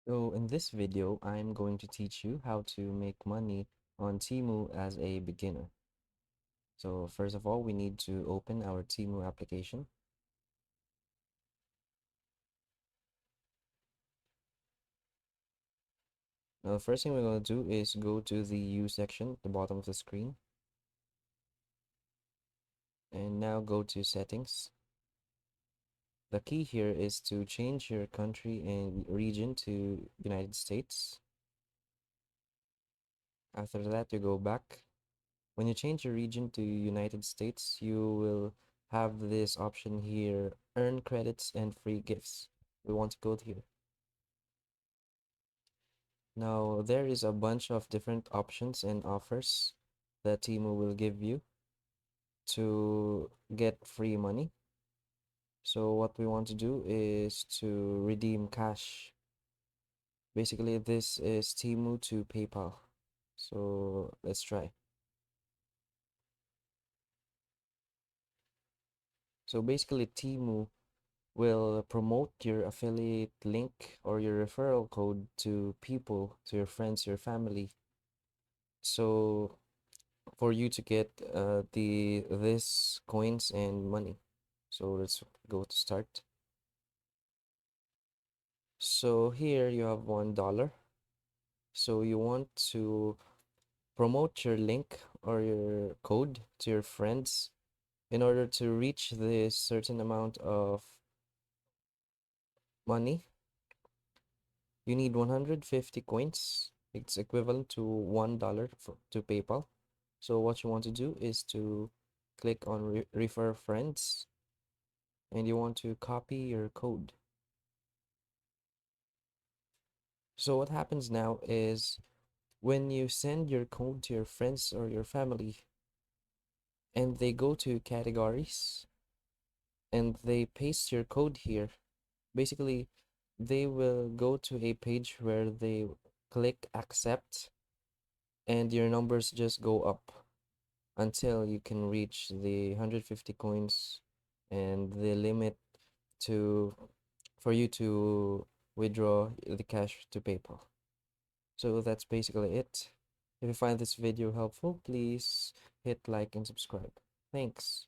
So in this video, I'm going to teach you how to make money on Temu as a beginner. So first of all, we need to open our Temu application. Now, the first thing we're going to do is go to the U section at the bottom of the screen. And now go to settings. The key here is to change your country and region to United States. After that, you go back. When you change your region to United States, you will have this option here, earn credits and free gifts. We want to go here. Now, there is a bunch of different options and offers that Temu will give you to get free money. So what we want to do is to redeem cash. Basically, this is Temu to PayPal. So let's try. So basically, Temu will promote your affiliate link or your referral code to people, to your friends, your family. So for you to get this coins and money. So let's go to start. So here you have $1. So you want to promote your link or your code to your friends in order to reach this certain amount of money. You need 150 coins. It's equivalent to $1 to PayPal. So what you want to do is to click on refer friends and you want to copy your code. So what happens now is when you send your code to your friends or your family and they go to categories and they paste your code here, basically they will go to a page where they click accept and your numbers just go up until you can reach the 150 coins and the limit to for you to withdraw the cash to PayPal. So that's basically it. If you find this video helpful, please hit like and subscribe. Thanks.